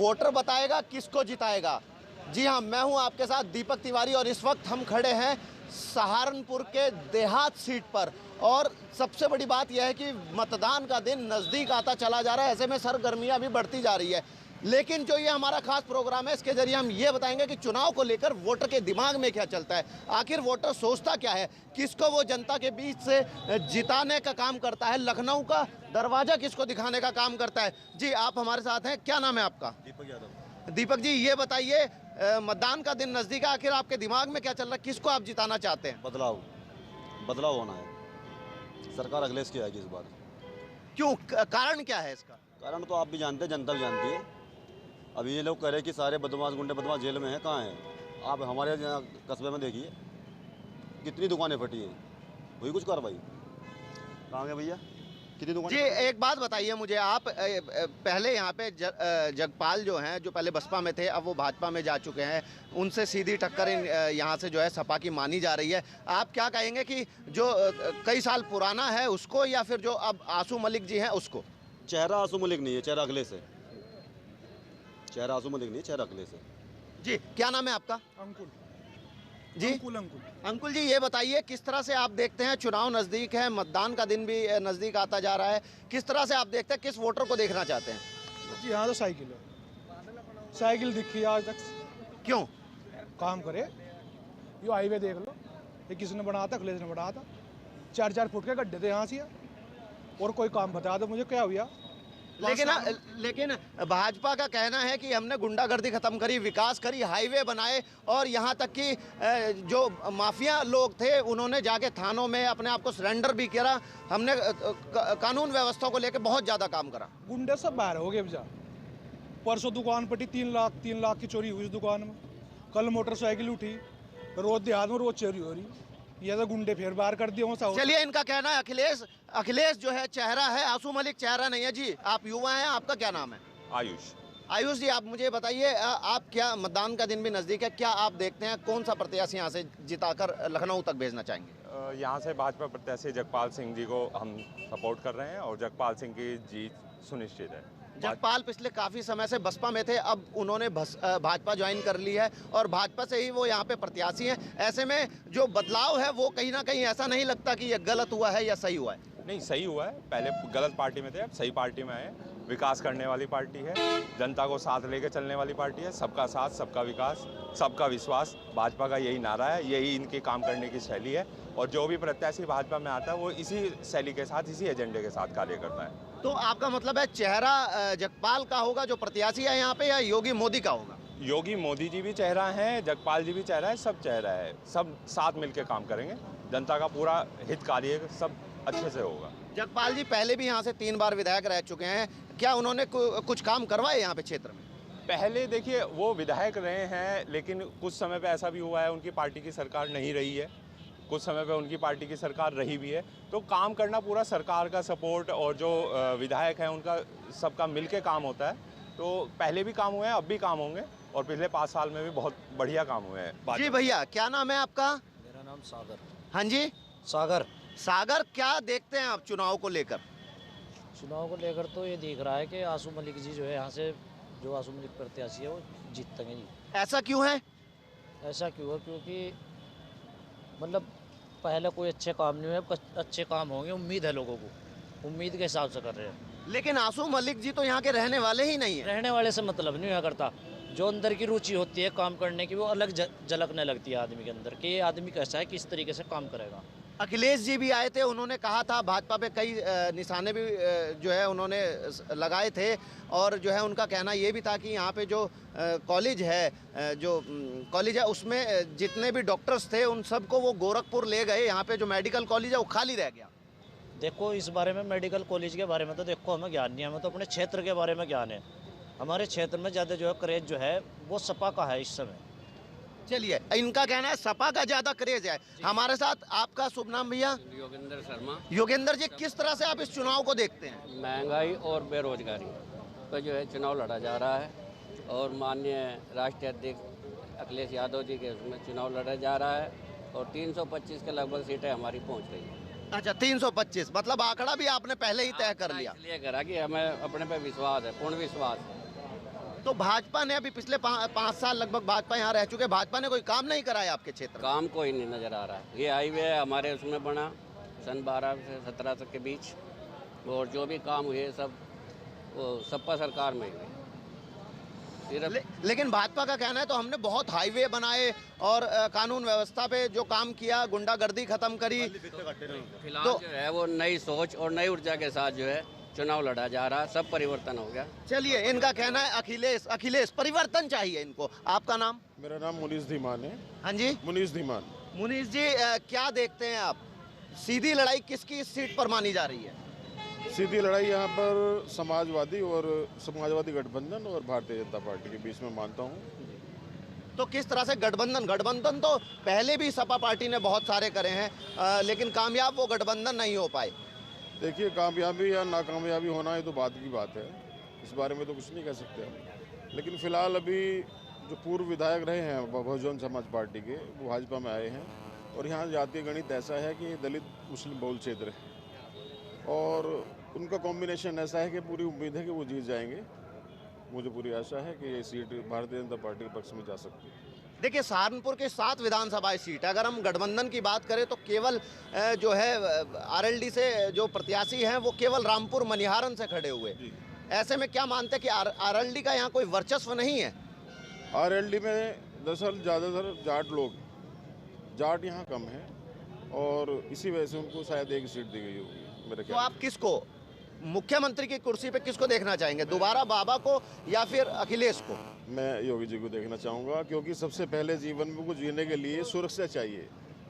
Voter बताएगा किसको जिताएगा। जी हाँ, मैं हूं आपके साथ दीपक तिवारी और इस वक्त हम खड़े हैं सहारनपुर के देहात सीट पर। और सबसे बड़ी बात यह है कि मतदान का दिन नज़दीक आता चला जा रहा है, ऐसे में सरगर्मियां भी बढ़ती जा रही है। लेकिन जो ये हमारा खास प्रोग्राम है, इसके जरिए हम ये बताएंगे कि चुनाव को लेकर वोटर के दिमाग में क्या चलता है, आखिर वोटर सोचता क्या है, किसको वो जनता के बीच से जिताने का काम करता है, लखनऊ का दरवाजा किसको दिखाने का काम करता है। जी, आप हमारे साथ हैं, क्या नाम है आपका? दीपक यादव। दीपक जी, ये बताइए, मतदान का दिन नज़दीक है, आखिर आपके दिमाग में क्या चल रहा है, किसको आप जिताना चाहते हैं? बदलाव होना है। सरकार अखिलेश की आएगी इस बार। क्यों, कारण क्या है इसका? कारण तो आप भी जानते हैं, जनता भी जानती है। अभी ये लोग कह रहे हैं कि सारे बदमाश गुंडे बदमाश जेल में हैं, कहाँ हैं? आप हमारे यहाँ कस्बे में देखिए कितनी दुकानें फटी हैं, हुई कुछ कार्रवाई? कहाँ गए भैया, कितनी दुकानें? जी, एक बात बताइए मुझे, आप पहले यहाँ पे जगपाल जो हैं, जो पहले बसपा में थे, अब वो भाजपा में जा चुके हैं, उनसे सीधी टक्कर यहाँ से जो है सपा की मानी जा रही है। आप क्या कहेंगे कि जो कई साल पुराना है उसको, या फिर जो अब आसू मलिक जी हैं उसको? चेहरा आसू मलिक नहीं है, चेहरा अखिलेश है। चेहरा आसू मलिक नहीं है, चेहरा अखिलेश है। जी, क्या नाम है आपका? अंकुल जी, अंकुल जी, ये बताइए, किस तरह से आप देखते हैं, चुनाव नज़दीक है, मतदान का दिन भी नज़दीक आता जा रहा है, किस तरह से आप देखते हैं, किस वोटर को देखना चाहते हैं? जी, यहाँ तो साइकिल है, साइकिल दिखी आज तक। क्यों? काम करे, यो हाईवे देख लो, ये किसने बनाया था? अखिलेश ने बनाया था। 4-4 फुट के गड्ढे थे यहाँ से, और कोई काम बता दो मुझे, क्या हुआ? लेकिन भाजपा का कहना है कि हमने गुंडागर्दी खत्म करी, विकास करी, हाईवे बनाए, और यहाँ तक कि जो माफिया लोग थे उन्होंने जाके थानों में अपने आप को सरेंडर भी किया। हमने कानून व्यवस्था को लेकर बहुत ज़्यादा काम करा। गुंडे सब बाहर हो गए। बजा परसों दुकान पटी 3 लाख की चोरी हुई उस दुकान में। कल मोटरसाइकिल उठी, रोज देहात में रोज चोरी हो रही। ये तो गुंडे फिर बाहर कर दिए। चलिए, इनका कहना है अखिलेश जो है चेहरा है, आसू मलिक चेहरा नहीं है। जी, आप युवा हैं, आपका क्या नाम है? आयुष जी, आप मुझे बताइए, आप क्या, मतदान का दिन भी नज़दीक है, क्या आप देखते हैं कौन सा प्रत्याशी यहाँ से जिताकर लखनऊ तक भेजना चाहेंगे? यहाँ से भाजपा प्रत्याशी जगपाल सिंह जी को हम सपोर्ट कर रहे हैं और जगपाल सिंह की जीत सुनिश्चित है। जगपाल पिछले काफ़ी समय से बसपा में थे, अब उन्होंने भाजपा ज्वाइन कर ली है और भाजपा से ही वो यहाँ पे प्रत्याशी हैं। ऐसे में जो बदलाव है वो कहीं ना कहीं ऐसा नहीं लगता कि ये गलत हुआ है या सही हुआ है? नहीं, सही हुआ है। पहले गलत पार्टी में थे, अब सही पार्टी में आए। विकास करने वाली पार्टी है, जनता को साथ लेकर चलने वाली पार्टी है। सबका साथ, सबका विकास, सबका विश्वास, भाजपा का यही नारा है, यही इनके काम करने की शैली है। और जो भी प्रत्याशी भाजपा में आता है वो इसी शैली के साथ, इसी एजेंडे के साथ कार्य करता है। तो आपका मतलब है चेहरा जगपाल का होगा जो प्रत्याशी है यहाँ पे, या योगी मोदी का होगा? योगी मोदी जी भी चेहरा है, जगपाल जी भी चेहरा है, सब चेहरा है। सब साथ मिलकर काम करेंगे, जनता का पूरा हित कार्य सब अच्छे से होगा। जगपाल जी पहले भी यहाँ से 3 बार विधायक रह चुके हैं, क्या उन्होंने कुछ काम करवाए यहाँ पे क्षेत्र में? पहले देखिए, वो विधायक रहे हैं, लेकिन कुछ समय पे ऐसा भी हुआ है उनकी पार्टी की सरकार नहीं रही है, कुछ समय पे उनकी पार्टी की सरकार रही भी है। तो काम करना पूरा सरकार का सपोर्ट, और जो विधायक हैं उनका सबका मिलके काम होता है। तो पहले भी काम हुए हैं, अब भी काम होंगे, और पिछले 5 साल में भी बहुत बढ़िया काम हुए हैं। जी भैया, क्या नाम है आपका? मेरा नाम सागर। हाँ जी, सागर, क्या देखते हैं आप चुनाव को लेकर? चुनाव को लेकर तो ये दिख रहा है कि आसू मलिक जी जो है, यहाँ से जो आसू मलिक प्रत्याशी है वो जीतेंगे जी। ऐसा क्यों है? ऐसा क्यों है? क्योंकि मतलब पहले कोई अच्छे काम नहीं हुए, अच्छे काम होंगे, उम्मीद है लोगों को, उम्मीद के हिसाब से कर रहे हैं। लेकिन आसू मलिक जी तो यहाँ के रहने वाले ही नहीं है। रहने वाले से मतलब नहीं हुआ करता, जो अंदर की रुचि होती है काम करने की वो अलग झलकने लगती है आदमी के अंदर, कि ये आदमी कैसा है, किस तरीके से काम करेगा। अखिलेश जी भी आए थे, उन्होंने कहा था, भाजपा पे कई निशाने भी जो है उन्होंने लगाए थे, और जो है उनका कहना ये भी था कि यहाँ पे जो कॉलेज है उसमें जितने भी डॉक्टर्स थे उन सबको वो गोरखपुर ले गए, यहाँ पे जो मेडिकल कॉलेज है वो खाली रह गया। देखो, इस बारे में मेडिकल कॉलेज के बारे में तो देखो हमें ज्ञान नहीं है, हमें तो अपने क्षेत्र के बारे में ज्ञान है। हमारे क्षेत्र में ज़्यादा जो है क्रेज जो है वो सपा का है इस समय। चलिए, इनका कहना है सपा का ज़्यादा क्रेज है। हमारे साथ आपका शुभ नाम भैया? योगेंद्र शर्मा। योगेंद्र जी, किस तरह से आप इस चुनाव को देखते हैं? महंगाई और बेरोजगारी पर जो है चुनाव लड़ा जा रहा है, और माननीय राष्ट्रीय अध्यक्ष अखिलेश यादव जी के उसमें चुनाव लड़ा जा रहा है, और 325 के लगभग सीटें हमारी पहुंच रही हैं। अच्छा, 325, मतलब आंकड़ा भी आपने पहले ही तय कर लिया? इसलिए करा कि हमें अपने पे विश्वास है, पूर्ण विश्वास है। तो भाजपा ने अभी पिछले 5 साल लगभग भाजपा यहाँ रह चुके, भाजपा ने कोई काम नहीं कराया आपके क्षेत्र में? काम कोई नहीं नज़र आ रहा है। ये हाईवे हमारे उसमें बना सन 12 से 17 तक के बीच, और जो भी काम हुए सब वो सपा सरकार में हुए। सिर्फ लेकिन भाजपा का कहना है तो हमने बहुत हाईवे बनाए और कानून व्यवस्था पे जो काम किया, गुंडागर्दी खत्म करी। फिलहाल तो- जो है वो नई सोच और नई ऊर्जा के साथ जो है चुनाव लड़ा जा रहा है, सब परिवर्तन हो गया। चलिए, इनका कहना है अखिलेश परिवर्तन चाहिए इनको। आपका नाम? मेरा नाम मुनीष धीमान है। हाँ जी, मुनीष धीमान। मुनीष जी, क्या देखते हैं आप, सीधी लड़ाई किसकी इस सीट पर मानी जा रही है? सीधी लड़ाई यहाँ पर समाजवादी गठबंधन और भारतीय जनता पार्टी के बीच में मानता हूँ। तो किस तरह से गठबंधन तो पहले भी सपा पार्टी ने बहुत सारे करे हैं, लेकिन कामयाब वो गठबंधन नहीं हो पाए। देखिए, कामयाबी या नाकामयाबी होना है तो बात की बात है, इस बारे में तो कुछ नहीं कह सकते हम। लेकिन फिलहाल अभी जो पूर्व विधायक रहे हैं बहुजन समाज पार्टी के, वो भाजपा में आए हैं, और यहाँ जातीय गणित ऐसा है कि दलित मुस्लिम बहुल क्षेत्र है, और उनका कॉम्बिनेशन ऐसा है कि पूरी उम्मीद है कि वो जीत जाएंगे। मुझे पूरी आशा है कि ये सीट भारतीय जनता पार्टी के पक्ष में जा सकती है। देखिए, सहारनपुर के 7 विधानसभा सीट, अगर हम गठबंधन की बात करें तो केवल जो है आरएलडी से जो प्रत्याशी हैं वो केवल रामपुर मनिहारन से खड़े हुए। ऐसे में क्या मानते हैं कि आरएलडी का यहाँ कोई वर्चस्व नहीं है? आरएलडी में दरअसल ज़्यादातर जाट यहाँ कम है, और इसी वजह से उनको शायद एक सीट दी गई होगी मेरे तो ख्याल आप किसको, मुख्यमंत्री की कुर्सी पे किसको देखना चाहेंगे, दोबारा बाबा को या फिर अखिलेश को? मैं योगी जी को देखना चाहूँगा, क्योंकि सबसे पहले जीवन में को जीने के लिए सुरक्षा चाहिए,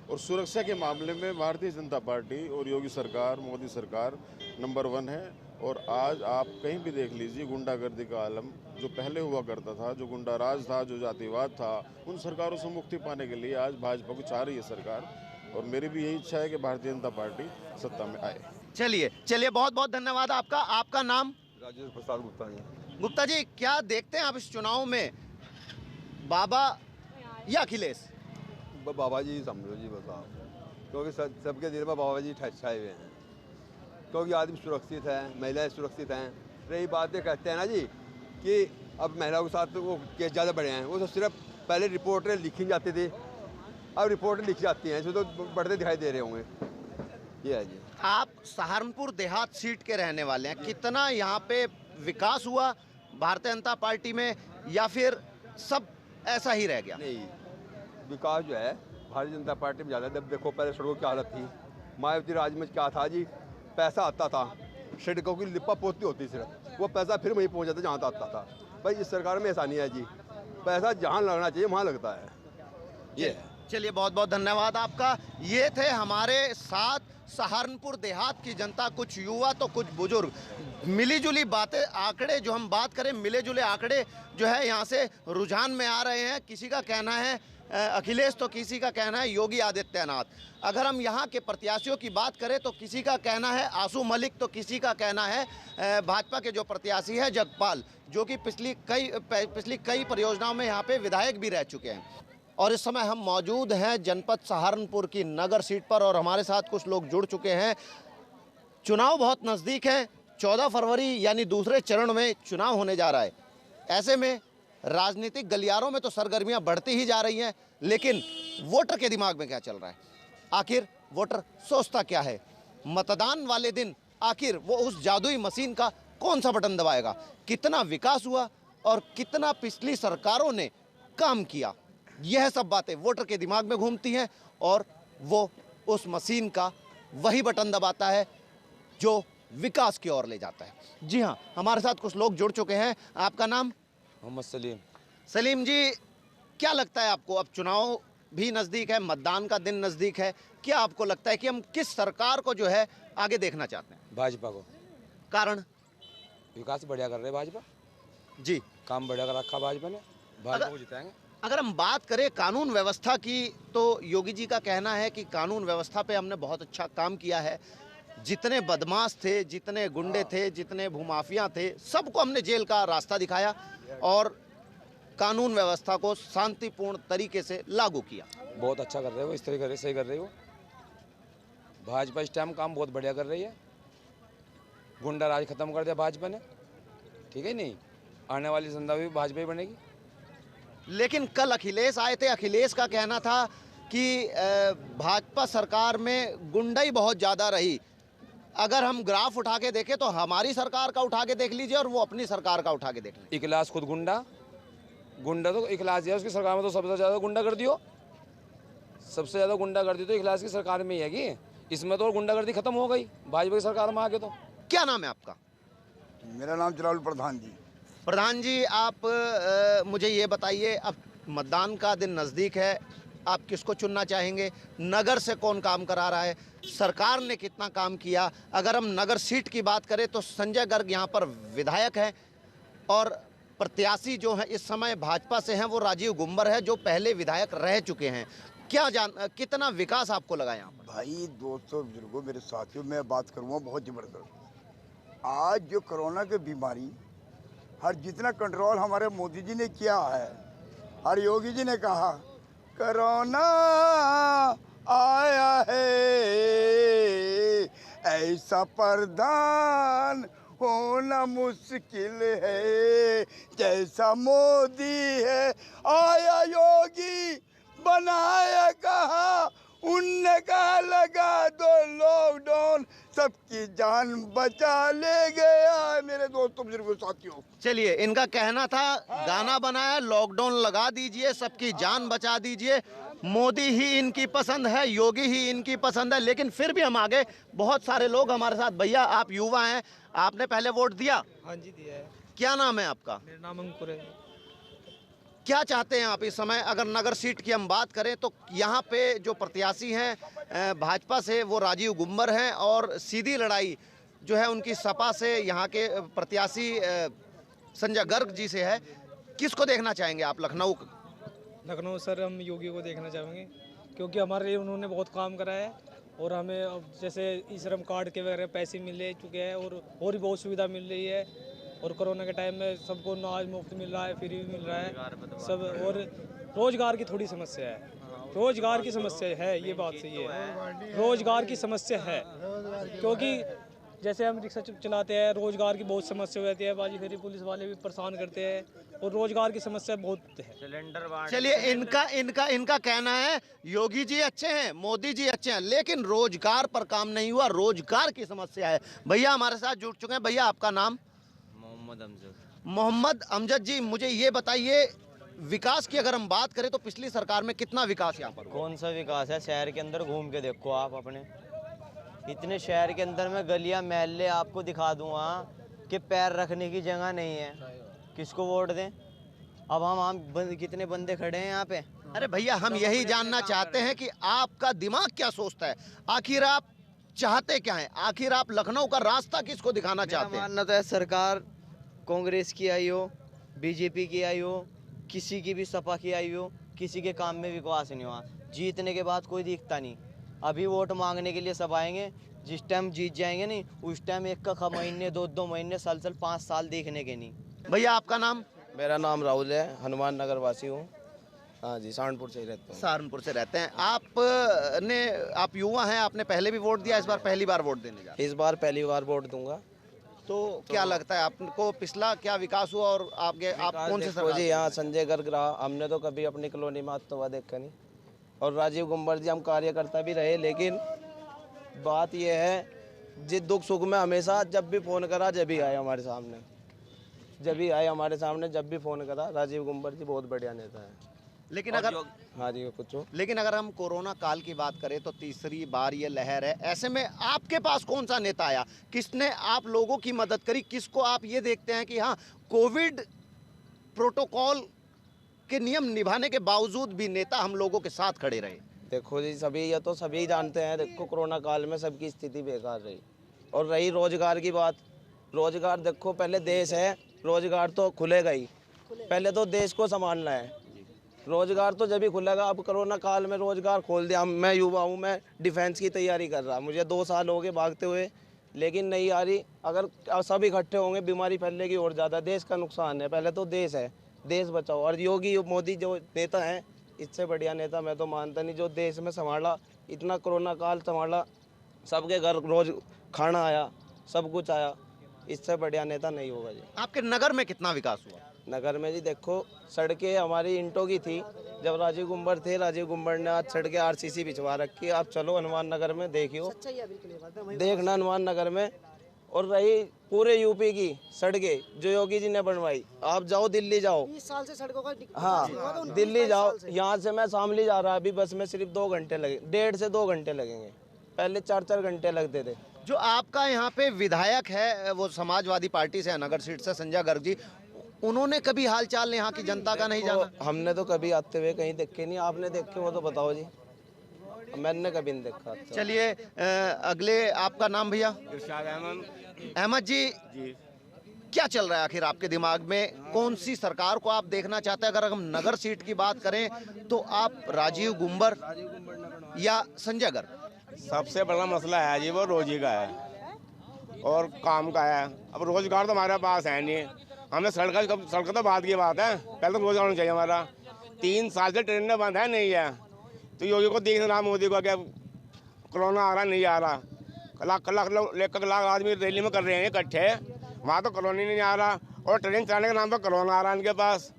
और सुरक्षा के मामले में भारतीय जनता पार्टी और योगी सरकार, मोदी सरकार नंबर 1 है। और आज आप कहीं भी देख लीजिए, गुंडागर्दी का आलम जो पहले हुआ करता था, जो गुंडा राज था, जो जातिवाद था, उन सरकारों से मुक्ति पाने के लिए आज भाजपा को चाह रही है सरकार, और मेरी भी यही इच्छा है कि भारतीय जनता पार्टी सत्ता में आए। चलिए, बहुत बहुत धन्यवाद आपका। आपका नाम? राजेश प्रसाद गुप्ता जी। गुप्ता जी, क्या देखते हैं आप इस चुनाव में, बाबा या अखिलेश? बाबा जी समझो जी, बस आप, क्योंकि सबके दिल में बाबा जी छाए हुए हैं, क्योंकि आदमी सुरक्षित है, महिलाएं सुरक्षित हैं। रही बात ये कहते हैं ना जी कि अब महिलाओं के साथ तो वो केस ज़्यादा बढ़े हैं, वो तो सिर्फ पहले रिपोर्टें लिखी जाती थी, अब रिपोर्टें लिखी जाती हैं, इसमें तो बढ़ते दिखाई दे रहे होंगे। ये है जी। आप सहारनपुर देहात सीट के रहने वाले हैं, कितना यहाँ पे विकास हुआ भारतीय जनता पार्टी में, या फिर सब ऐसा ही रह गया? नहीं, विकास जो है भारतीय जनता पार्टी में ज़्यादा। जब देखो पहले सड़कों की हालत थी, मायावती राज में क्या था जी, पैसा आता था, सड़कों की लिपा पोती होती सिर्फ, वो पैसा फिर वहीं पहुँच जाता जहाँ आता था। भाई इस सरकार में ऐसा नहीं है जी, पैसा जहाँ लगना चाहिए वहाँ लगता है। ये चलिए, बहुत बहुत धन्यवाद आपका। ये थे हमारे साथ सहारनपुर देहात की जनता, कुछ युवा तो कुछ बुजुर्ग। मिली जुली बातें, आंकड़े जो हम बात करें, मिले जुले आंकड़े जो है यहाँ से रुझान में आ रहे हैं। किसी का कहना है अखिलेश, तो किसी का कहना है योगी आदित्यनाथ। अगर हम यहाँ के प्रत्याशियों की बात करें तो किसी का कहना है आसू मलिक, तो किसी का कहना है भाजपा के जो प्रत्याशी है जगपाल, जो कि पिछली कई परियोजनाओं में यहाँ पे विधायक भी रह चुके हैं। और इस समय हम मौजूद हैं जनपद सहारनपुर की नगर सीट पर, और हमारे साथ कुछ लोग जुड़ चुके हैं। चुनाव बहुत नज़दीक है, 14 फरवरी यानी दूसरे चरण में चुनाव होने जा रहा है। ऐसे में राजनीतिक गलियारों में तो सरगर्मियां बढ़ती ही जा रही हैं, लेकिन वोटर के दिमाग में क्या चल रहा है, आखिर वोटर सोचता क्या है, मतदान वाले दिन आखिर वो उस जादुई मशीन का कौन सा बटन दबाएगा, कितना विकास हुआ और कितना पिछली सरकारों ने काम किया, यह सब बातें वोटर के दिमाग में घूमती हैं, और वो उस मशीन का वही बटन दबाता है जो विकास की ओर ले जाता है। जी हाँ, हमारे साथ कुछ लोग जुड़ चुके हैं। आपका नाम? मोहम्मद सलीम। सलीम जी, क्या लगता है आपको, अब चुनाव भी नज़दीक है, मतदान का दिन नज़दीक है, क्या आपको लगता है कि हम किस सरकार को जो है आगे देखना चाहते हैं? भाजपा को। कारण? विकास बढ़िया कर रहे हैं भाजपा जी, काम बढ़िया कर रखा भाजपा ने, भाजपा को जिताएंगे। अगर हम बात करें कानून व्यवस्था की, तो योगी जी का कहना है कि कानून व्यवस्था पे हमने बहुत अच्छा काम किया है। जितने बदमाश थे, जितने गुंडे थे, जितने भूमाफिया थे, सबको हमने जेल का रास्ता दिखाया और कानून व्यवस्था को शांतिपूर्ण तरीके से लागू किया। बहुत अच्छा कर रहे हो, इस तरीके से सही कर रही हो। भाजपा इस टाइम काम बहुत बढ़िया कर रही है, गुंडा राज खत्म कर दिया भाजपा ने, ठीक है नहीं। आने वाली संध्या भी भाजपा ही बनेगी। लेकिन कल अखिलेश आए थे, अखिलेश का कहना था कि भाजपा सरकार में गुंडाई बहुत ज़्यादा रही। अगर हम ग्राफ उठा के देखें तो हमारी सरकार का उठा के देख लीजिए और वो अपनी सरकार का उठा के देख लीजिए। इखलास खुद गुंडा तो इखलास है उसकी सरकार में, तो सबसे ज़्यादा गुंडागर्दी हो, सबसे ज़्यादा गुंडागर्दी तो इखलास की सरकार में ही है कि इसमें तो गुंडागर्दी खत्म हो गई भाजपा की सरकार में आके। तो क्या नाम है आपका? मेरा नाम जलाल प्रधान जी। प्रधान जी, आप मुझे ये बताइए, अब मतदान का दिन नज़दीक है, आप किसको चुनना चाहेंगे? नगर से कौन काम करा रहा है? सरकार ने कितना काम किया? अगर हम नगर सीट की बात करें तो संजय गर्ग यहाँ पर विधायक हैं और प्रत्याशी जो है इस समय भाजपा से हैं वो राजीव गुम्बर है, जो पहले विधायक रह चुके हैं। कितना विकास आपको लगा यहाँ पर? भाई दोस्तों, बुजुर्गों, मेरे साथियों, मैं बात करूँगा बहुत ज़बरदस्त। आज जो कोरोना की बीमारी, हर जितना कंट्रोल हमारे मोदी जी ने किया है, हर योगी जी ने कहा कोरोना आया है, ऐसा प्रधान होना मुश्किल है, जैसा मोदी है। आया योगी बनाया कहा, उनने कहा लगा दो लॉकडाउन, सबकी जान बचा ले गया। मेरे दोस्तों, बुजुर्गों, साथियों, चलिए, इनका कहना था गाना बनाया, लॉकडाउन लगा दीजिए, सबकी जान बचा दीजिए। मोदी ही इनकी पसंद है, योगी ही इनकी पसंद है। लेकिन फिर भी हम आगे, बहुत सारे लोग हमारे साथ। भैया, आप युवा हैं, आपने पहले वोट दिया? हाँ जी, दिया है। क्या नाम है आपका? मेरा नाम अंकुर है। क्या चाहते हैं आप इस समय? अगर नगर सीट की हम बात करें तो यहाँ पे जो प्रत्याशी हैं भाजपा से वो राजीव गुम्बर हैं, और सीधी लड़ाई जो है उनकी सपा से यहाँ के प्रत्याशी संजय गर्ग जी से है। किसको देखना चाहेंगे आप लखनऊ? लखनऊ सर, हम योगी को देखना चाहेंगे, क्योंकि हमारे लिए उन्होंने बहुत काम करा है और हमें अब जैसे ई श्रम कार्ड के वगैरह पैसे मिल चुके हैं और भी बहुत सुविधा मिल रही है। और कोरोना के टाइम में सबको अनाज मुफ्त मिल रहा है, फ्री भी मिल रहा है सब। और रोजगार की थोड़ी समस्या है, रोजगार की समस्या है, ये बात सही है, रोजगार की समस्या है। क्योंकि जैसे हम रिक्शा चलाते हैं, रोजगार की बहुत समस्या रहती है, बाजी फेरी पुलिस वाले भी परेशान करते हैं और रोजगार की समस्या बहुत है। चलिए, इनका कहना है योगी जी अच्छे हैं, मोदी जी अच्छे हैं, लेकिन रोजगार पर काम नहीं हुआ, रोजगार की समस्या है। भैया हमारे साथ जुड़ चुके हैं। भैया, आपका नाम? मोहम्मद अमजद जी, मुझे ये बताइए, विकास की अगर हम बात करें तो पिछली सरकार में कितना विकास यहाँ पर? कौन सा विकास है? शहर के अंदर घूम के देखो आप अपने, इतने शहर के अंदर में गलियां महल्ले आपको दिखा दूंगा कि पैर रखने की जगह नहीं है। किसको वोट दें? अब हम कितने बंदे खड़े हैं यहाँ पे। अरे भैया, हम यही जानना चाहते हैं कि आपका दिमाग क्या सोचता है, आखिर आप चाहते क्या हैं, आखिर आप लखनऊ का रास्ता किसको दिखाना चाहते हैं? मानना तो है सरकार कांग्रेस की आई हो, बीजेपी की आई हो, किसी की भी सपा की आई हो, किसी के काम में विकास नहीं हुआ। जीतने के बाद कोई दिखता नहीं। अभी वोट मांगने के लिए सब आएंगे, जिस टाइम जीत जाएंगे नहीं उस टाइम एक का महीने, दो महीने, साल 5 साल देखने के नहीं। भैया, आपका नाम? मेरा नाम राहुल है, हनुमान नगर वासी हूँ। हाँ जी, सहारनपुर से ही रहते हैं। सहारनपुर से रहते हैं। आप युवा हैं, आपने पहले भी वोट दिया, इस बार पहली बार वोट देने जा? इस बार पहली बार वोट दूंगा। तो क्या लगता है आपको, पिछला क्या विकास हुआ और आप कौन से सरकार? जी, यहाँ संजय गर्ग रहा, हमने तो कभी अपनी कॉलोनी में आज तो देखा नहीं। और राजीव गुम्बर जी, हम कार्यकर्ता भी रहे, लेकिन बात यह है जिस दुख सुख में हमेशा जब भी फ़ोन करा जब भी आए हमारे सामने, जब भी फ़ोन करा। राजीव गुम्बर जी बहुत बढ़िया नेता है। लेकिन अगर हाँ जी कुछ हो, लेकिन अगर हम कोरोना काल की बात करें तो तीसरी बार ये लहर है, ऐसे में आपके पास कौन सा नेता आया, किसने आप लोगों की मदद करी, किसको आप ये देखते हैं कि हाँ, कोविड प्रोटोकॉल के नियम निभाने के बावजूद भी नेता हम लोगों के साथ खड़े रहे? देखो जी, सभी जानते हैं, देखो कोरोना काल में सबकी स्थिति बेकार रही। और रही रोजगार की बात, रोजगार देखो, पहले देश है, रोजगार तो खुलेगा ही, पहले तो देश को संभालना है, रोजगार तो जब ही खुलेगा। अब कोरोना काल में रोजगार खोल दिया। मैं युवा हूँ, मैं डिफेंस की तैयारी कर रहा, मुझे 2 साल हो गए भागते हुए, लेकिन नहीं आ रही। अगर सब इकट्ठे होंगे बीमारी फैलेगी और ज़्यादा, देश का नुकसान है। पहले तो देश है, देश बचाओ। और योगी मोदी जो नेता हैं, इससे बढ़िया नेता मैं तो मानता नहीं, जो देश में संभाला, इतना कोरोना काल संभाला, सबके घर रोज खाना आया, सब कुछ आया। इससे बढ़िया नेता नहीं होगा जी। आपके नगर में कितना विकास हुआ? नगर में जी देखो, सड़कें हमारी ईंटों की थी जब राजीव गुंबर थे। राजीव गुंबर ने आज सड़कें RCC बिछवा रखी। आप चलो हनुमान नगर में देखियो, देखना हनुमान नगर में। और रही पूरे यूपी की सड़कें जो योगी जी ने बनवाई, आप जाओ दिल्ली जाओ, 20 साल से सड़कों का हाँ दिल्ली जाओ, यहाँ से मैं शामली जा रहा अभी बस में सिर्फ 2 घंटे लगे, 1.5 से 2 घंटे लगेंगे, पहले 4-4 घंटे लगते थे। जो आपका यहाँ पे विधायक है वो समाजवादी पार्टी से है, नगर सीट से, संजय गर्ग जी, उन्होंने कभी हालचाल यहाँ की जनता का नहीं जाना? हमने तो कभी आते हुए कहीं देखे नहीं, आपने देखे वो तो बताओ जी, मैंने कभी नहीं देखा। चलिए अगले, आपका नाम भैया? इरशाद अहमद जी, क्या चल रहा है आखिर आपके दिमाग में? कौन सी सरकार को आप देखना चाहते हैं? अगर हम नगर सीट की बात करें तो आप राजीव गुंबर या संजय गर्ग? सबसे बड़ा मसला है जी वो रोजी का है और काम का है। अब रोजगार तो हमारे पास है नहीं, हमें सड़क तो बात की बात है, पहले तो रोजगार होना चाहिए हमारा। 3 साल से ट्रेनें बंद है, नहीं है तो योगी को देखना रहा, मोदी को, क्या कोरोना आ रहा नहीं आ रहा। लाख लाख आदमी रैली में कर रहे हैं इकट्ठे, वहाँ तो कोरोना नहीं आ रहा और ट्रेन चलाने के नाम पर कोरोना आ रहा है इनके पास।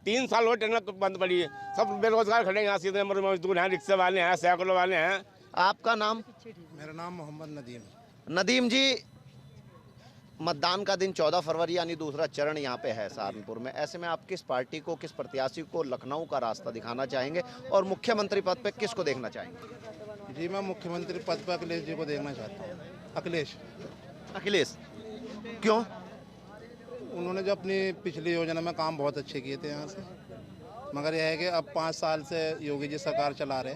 3 साल हो ट्रेन बंद पड़ी है, सब बेरोजगार खड़े हैं यहाँ, सीधे मजदूर हैं, रिक्शे वाले हैं, साइकिलों वाले हैं। आपका नाम? मेरा नाम मोहम्मद नदीम। नदीम जी, मतदान का दिन 14 फरवरी यानी दूसरा चरण यहाँ पे है सहारनपुर में, ऐसे में आप किस पार्टी को, किस प्रत्याशी को लखनऊ का रास्ता दिखाना चाहेंगे और मुख्यमंत्री पद पे किसको देखना चाहेंगे? जी मैं मुख्यमंत्री पद पर अखिलेश जी को देखना चाहता हूँ। अखिलेश। अखिलेश क्यों? उन्होंने जो अपनी पिछली योजना में काम बहुत अच्छे किए थे यहाँ से, मगर यह है कि अब 5 साल से योगी जी सरकार चला रहे,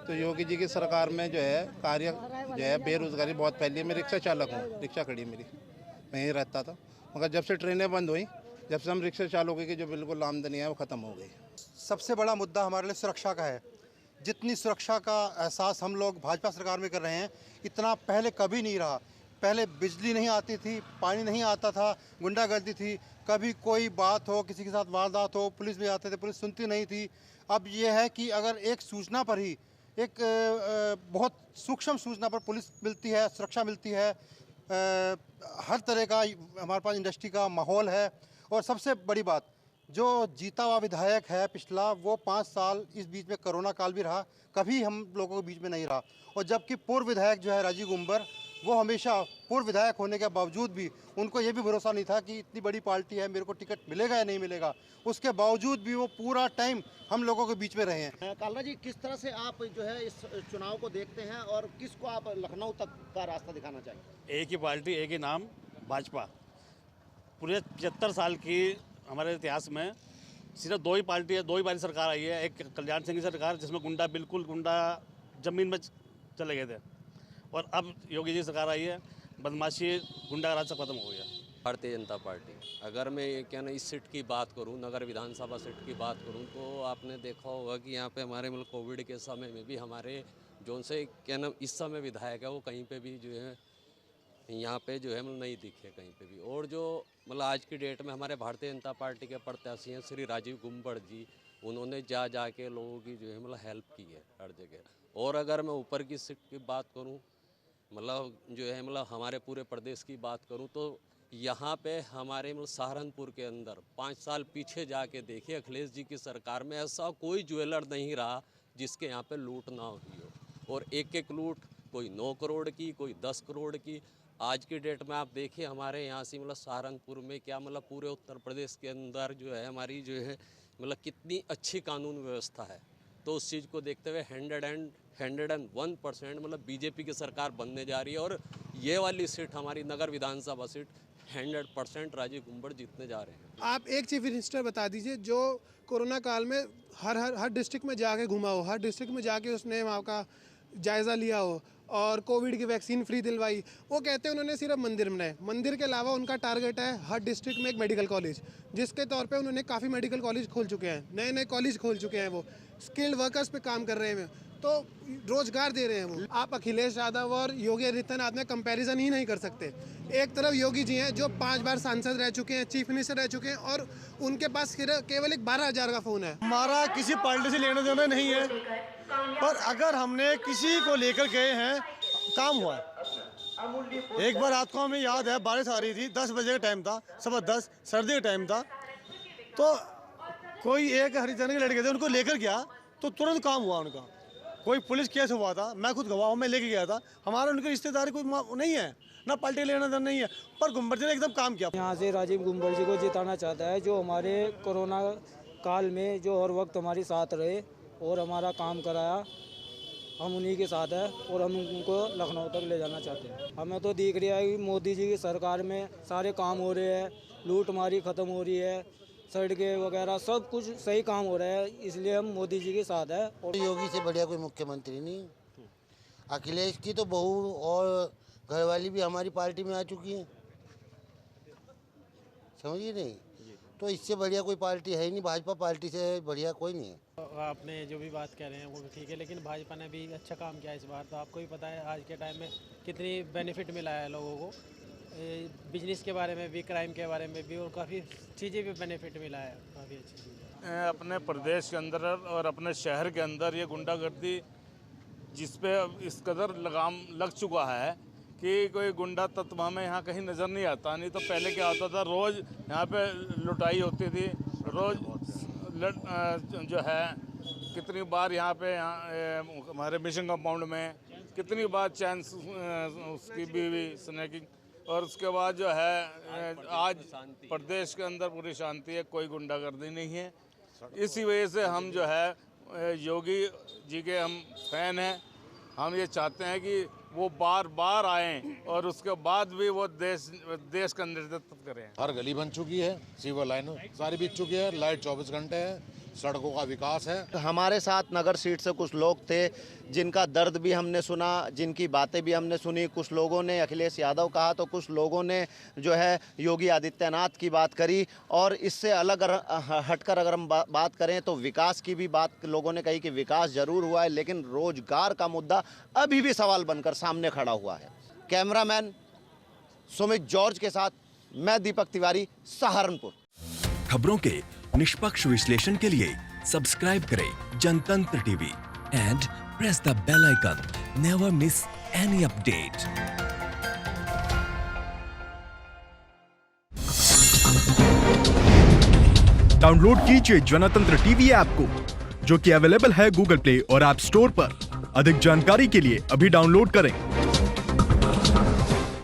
तो योगी जी की सरकार में जो है कार्य जो है बेरोजगारी बहुत फैली है। मैं रिक्शा चालक हूँ, रिक्शा खड़ी मेरी, मैं यहीं रहता था, मगर जब से ट्रेनें बंद हुई, जब से हम रिक्शा चालकों की जो बिल्कुल आमदनी है वो ख़त्म हो गई। सबसे बड़ा मुद्दा हमारे लिए सुरक्षा का है। जितनी सुरक्षा का एहसास हम लोग भाजपा सरकार में कर रहे हैं, इतना पहले कभी नहीं रहा। पहले बिजली नहीं आती थी, पानी नहीं आता था, गुंडागर्दी थी, कभी कोई बात हो, किसी के साथ वारदात हो, पुलिस भी आते थे, पुलिस सुनती नहीं थी। अब ये है कि अगर एक सूचना पर ही, एक बहुत सूक्ष्म सूचना पर पुलिस मिलती है, सुरक्षा मिलती है, हर तरह का हमारे पास इंडस्ट्री का माहौल है। और सबसे बड़ी बात, जो जीता हुआ विधायक है पिछला, वो 5 साल इस बीच में कोरोना काल भी रहा, कभी हम लोगों के बीच में नहीं रहा। और जबकि पूर्व विधायक जो है राजीव गुंबर, वो हमेशा पूर्व विधायक होने के बावजूद भी उनको ये भी भरोसा नहीं था कि इतनी बड़ी पार्टी है, मेरे को टिकट मिलेगा या नहीं मिलेगा, उसके बावजूद भी वो पूरा टाइम हम लोगों के बीच में रहे हैं। कालरा जी, किस तरह से आप जो है इस चुनाव को देखते हैं और किसको आप लखनऊ तक का रास्ता दिखाना चाहिए? एक ही पार्टी, एक ही नाम, भाजपा। पूरे 75 साल की हमारे इतिहास में सिर्फ 2 ही पार्टी है, 2 ही बारी सरकार आई है। एक कल्याण सिंह की सरकार जिसमें गुंडा ज़मीन में चले गए थे, और अब योगी जी सरकार आई है, बदमाशी गुंडा राज सब खत्म हो गया। भारतीय जनता पार्टी, अगर मैं क्या ना इस सीट की बात करूं, नगर विधानसभा सीट की बात करूं, तो आपने देखा होगा कि यहाँ पे हमारे मतलब कोविड के समय में भी हमारे जो से क्या ना इस समय विधायक है वो कहीं पे भी जो है यहाँ पे जो है मतलब नहीं दिखे कहीं पे भी। और जो मतलब आज की डेट में हमारे भारतीय जनता पार्टी के प्रत्याशी हैं श्री राजीव गुंबर जी, उन्होंने जा के लोगों की जो है मतलब हेल्प की है हर जगह। और अगर मैं ऊपर की सीट की बात करूँ, मतलब जो है मतलब हमारे पूरे प्रदेश की बात करूं, तो यहाँ पे हमारे मतलब सहारनपुर के अंदर 5 साल पीछे जाके देखिए, अखिलेश जी की सरकार में ऐसा कोई ज्वेलर नहीं रहा जिसके यहाँ पे लूट ना हुई हो। और एक लूट, कोई 9 करोड़ की, कोई 10 करोड़ की। आज की डेट में आप देखिए हमारे यहाँ से मतलब सहारनपुर में क्या मतलब पूरे उत्तर प्रदेश के अंदर जो है हमारी जो है मतलब कितनी अच्छी कानून व्यवस्था है। तो उस चीज़ को देखते हुए 101% मतलब बीजेपी की सरकार बनने जा रही है। और ये वाली सीट हमारी नगर विधानसभा सीट 100% राजीव गुंबर जीतने जा रहे हैं। आप एक चीफ मिनिस्टर बता दीजिए जो कोरोना काल में हर डिस्ट्रिक्ट में जाके घुमा हो, हर डिस्ट्रिक्ट में जाके उसने वहाँ का जायज़ा लिया हो और कोविड की वैक्सीन फ्री दिलवाई। वो कहते हैं उन्होंने सिर्फ मंदिर बनाए, मंदिर के अलावा उनका टारगेट है हर डिस्ट्रिक्ट में एक मेडिकल कॉलेज, जिसके तौर पे उन्होंने काफ़ी मेडिकल कॉलेज खोल चुके हैं, नए नए कॉलेज खोल चुके हैं। वो स्किल्ड वर्कर्स पे काम कर रहे हैं, तो रोजगार दे रहे हैं वो। आप अखिलेश यादव और योगी आदित्यनाथ में कंपैरिजन ही नहीं कर सकते। एक तरफ योगी जी हैं जो 5 बार सांसद रह चुके हैं, चीफ मिनिस्टर रह चुके हैं, और उनके पास केवल एक 12,000 का फ़ोन है। हमारा किसी पार्टी से लेना देना नहीं है, पर अगर हमने किसी को लेकर गए हैं, काम हुआ है। एक बार रात को हमें याद है बारिश आ रही थी, 10 बजे का टाइम था, 10:15 सर्दी का टाइम था, तो कोई एक हरिजन के लड़के थे, उनको लेकर गया तो तुरंत काम हुआ उनका। कोई पुलिस केस हुआ था, मैं खुद गवाह हूँ, मैं लेके गया था। हमारा उनके रिश्तेदार कोई नहीं है, ना पार्टी लेना देना नहीं है, पर गुम्बर जी ने एकदम काम किया। यहाँ से राजीव गुम्बर जी को जिताना चाहता है, जो हमारे कोरोना काल में जो हर वक्त हमारे साथ रहे और हमारा काम कराया। हम उन्हीं के साथ हैं और हम उनको लखनऊ तक ले जाना चाहते हैं। हमें तो दिख रहा है कि मोदी जी की सरकार में सारे काम हो रहे हैं, लूटमारी ख़त्म हो रही है, सड़कें वगैरह सब कुछ सही काम हो रहा है, इसलिए हम मोदी जी के साथ हैं। और योगी से बढ़िया कोई मुख्यमंत्री नहीं। अखिलेश की तो बहू और घरवाली भी हमारी पार्टी में आ चुकी है, समझिए नहीं, तो इससे बढ़िया कोई पार्टी है ही नहीं। भाजपा पार्टी से बढ़िया कोई नहीं है। आपने जो भी बात कह रहे हैं वो भी ठीक है, लेकिन भाजपा ने भी अच्छा काम किया इस बार। तो आपको भी पता है आज के टाइम में कितनी बेनिफिट मिला है लोगों को, बिजनेस के बारे में भी, क्राइम के बारे में भी, और काफ़ी चीज़ें भी बेनिफिट मिला है, काफ़ी अच्छी चीज़ है। अपने प्रदेश के अंदर और अपने शहर के अंदर ये गुंडागर्दी जिस पे इस कदर लगाम लग चुका है कि कोई गुंडा तत्व हमें यहाँ कहीं नज़र नहीं आता। नहीं तो पहले क्या होता था, रोज़ यहाँ पे लुटाई होती थी, रोज़ जो है कितनी बार यहाँ पे हमारे मिशन कंपाउंड में कितनी बार चैन उसकी बीवी स्नैकिंग, और उसके बाद जो है आज प्रदेश के अंदर पूरी शांति है, कोई गुंडागर्दी नहीं है। इसी वजह से हम जो है योगी जी के हम फैन हैं। हम ये चाहते हैं कि वो बार बार आएँ और उसके बाद भी वो देश का नेतृत्व करें। हर गली बन चुकी है, सीवर लाइन सारी बिक चुकी है, लाइट 24 घंटे है, सड़कों का विकास है। हमारे साथ नगर सीट से कुछ लोग थे जिनका दर्द भी हमने सुना, जिनकी बातें भी हमने सुनी। कुछ लोगों ने अखिलेश यादव कहा तो कुछ लोगों ने जो है योगी आदित्यनाथ की बात करी। और इससे अलग हटकर अगर हम बात करें तो विकास की भी बात लोगों ने कही कि विकास ज़रूर हुआ है, लेकिन रोजगार का मुद्दा अभी भी सवाल बनकर सामने खड़ा हुआ है। कैमरामैन सुमित जॉर्ज के साथ मैं दीपक तिवारी, सहारनपुर। खबरों के निष्पक्ष विश्लेषण के लिए सब्सक्राइब करें Jantantra TV and press the bell icon. Never miss any update. Download कीजिए जनतंत्र टीवी ऐप को, जो कि अवेलेबल है गूगल प्ले और ऐप स्टोर पर। अधिक जानकारी के लिए अभी डाउनलोड करें।